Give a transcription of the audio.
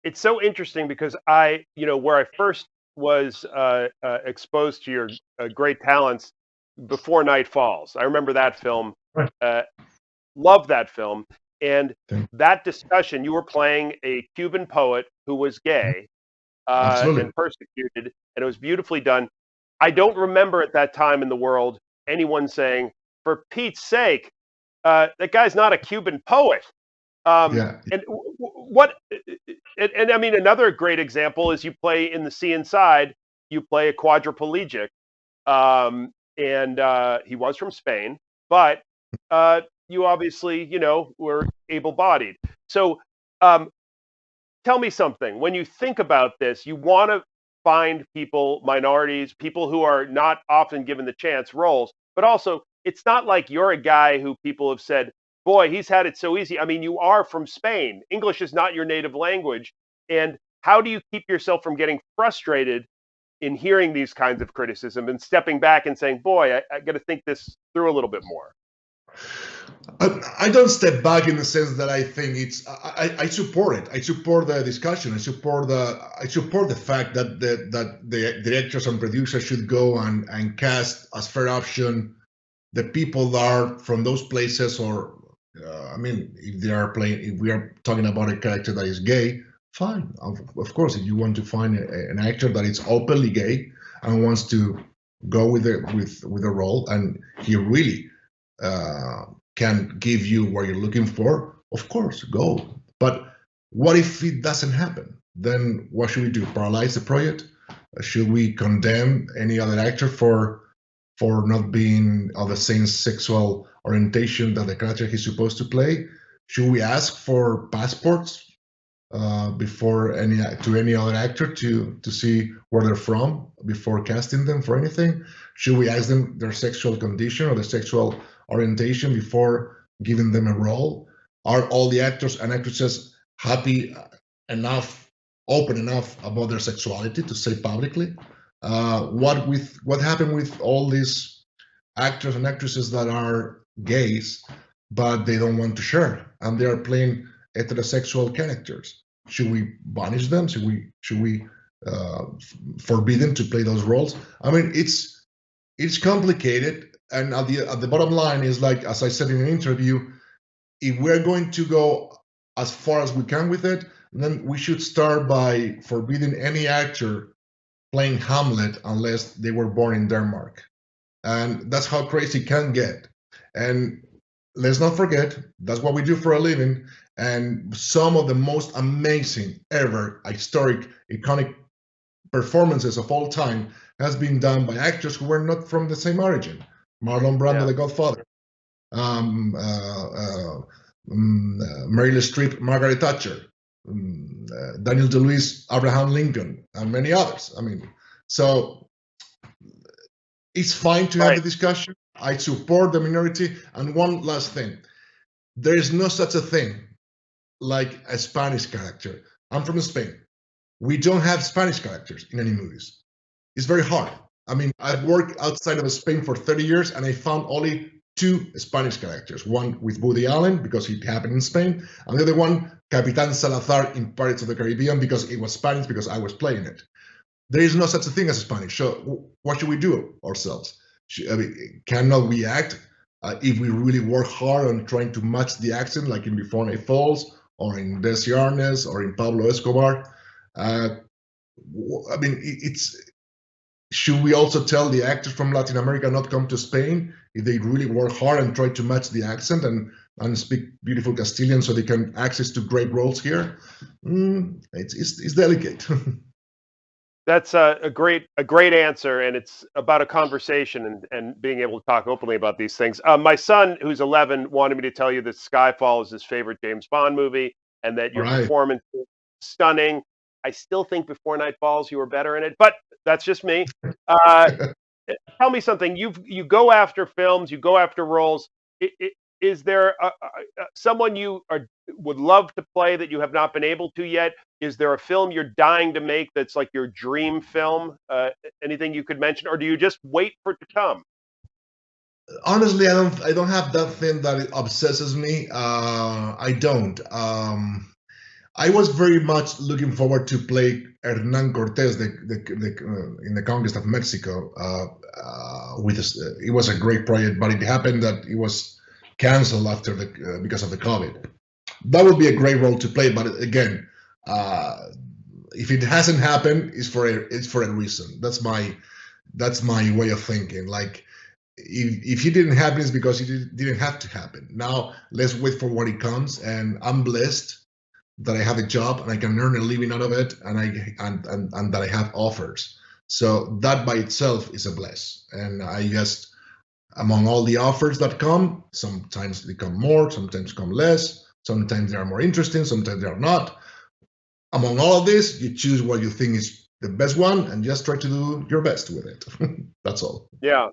it's so interesting because where I first was exposed to your great talents before Night Falls. I remember that film. Right. Uh, Love that film. And Okay. that discussion, you were playing a Cuban poet who was gay Absolutely. and persecuted, and it was beautifully done. I don't remember at that time in the world anyone saying, "For Pete's sake, that guy's not a Cuban poet." Yeah. And what? And I mean, another great example is you play in The Sea Inside. You play a quadriplegic, and he was from Spain, but you obviously, were able-bodied. So, um, tell me something. When you think about this, you want to find people, minorities, people who are not often given the chance roles, but also it's not like you're a guy who people have said, boy, he's had it so easy. I mean, you are from Spain. English is not your native language. And how do you keep yourself from getting frustrated in hearing these kinds of criticism and stepping back and saying, boy, I got to think this through a little bit more? I don't step back in the sense that I think I support it. I support the discussion. I support the fact that the directors and producers should go and cast as fair option the people that are from those places, or I mean, if we are talking about a character that is gay, fine. Of course, if you want to find an actor that is openly gay and wants to go with the role, and he really uh, can give you what you're looking for, of course, go. But what if it doesn't happen? Then what should we do? Paralyze the project? Should we condemn any other actor for not being of the same sexual orientation that the character he's supposed to play? Should we ask for passports before any other actor to see where they're from before casting them for anything? Should we ask them their sexual condition or their sexual orientation before giving them a role? Are all the actors and actresses happy enough, open enough about their sexuality to say publicly? What happened with all these actors and actresses that are gays, but they don't want to share and they are playing heterosexual characters? Should we banish them? Should we forbid them to play those roles? I mean, it's complicated, and at the bottom line is, like as I said in an interview, if we're going to go as far as we can with it, then we should start by forbidding any actor playing Hamlet unless they were born in Denmark. And that's how crazy it can get. And let's not forget, that's what we do for a living. And some of the most amazing ever historic, iconic performances of all time has been done by actors who were not from the same origin. Marlon Brando, Yeah. The Godfather. Meryl Streep, Margaret Thatcher. Daniel Day-Lewis, Abraham Lincoln, and many others. I mean, so it's fine to have Right. the discussion. I support the minority. And one last thing, there is no such a thing like a Spanish character. I'm from Spain. We don't have Spanish characters in any movies. It's very hard. I mean, I've worked outside of Spain for 30 years and I found only 2 Spanish characters. One with Woody Allen, because it happened in Spain, and the other one, Capitan Salazar in Pirates of the Caribbean, because it was Spanish, because I was playing it. There is no such a thing as Spanish. So what should we do ourselves? Cannot we act if we really work hard on trying to match the accent, like in Before Night Falls, or in Desi Arnaz, or in Pablo Escobar? I mean, should we also tell the actors from Latin America not come to Spain if they really work hard and try to match the accent and speak beautiful Castilian so they can access to great roles here? It's delicate. That's a great answer, and it's about a conversation and being able to talk openly about these things. My son, who's 11, wanted me to tell you that Skyfall is his favorite James Bond movie, and that All your right. performance is stunning. I still think Before Night Falls you were better in it, but that's just me. Uh, Tell me something. You go after films, you go after roles. Is there someone would love to play that you have not been able to yet? Is there a film you're dying to make that's like your dream film? Anything you could mention, or do you just wait for it to come? Honestly, I don't have that thing that it obsesses me. I don't. I was very much looking forward to play Hernan Cortés in the Conquest of Mexico. It was a great project, but it happened that it was canceled after because of the COVID. That would be a great role to play, but again, if it hasn't happened, it's for a reason. That's my way of thinking. Like, if it didn't happen, it's because it didn't have to happen. Now let's wait for what it comes, and I'm blessed that I have a job and I can earn a living out of it, and that I have offers. So that by itself is a bless. And I just, among all the offers that come, sometimes they come more, sometimes come less, sometimes they are more interesting, sometimes they are not. Among all of this, you choose what you think is the best one and just try to do your best with it. That's all. Yeah.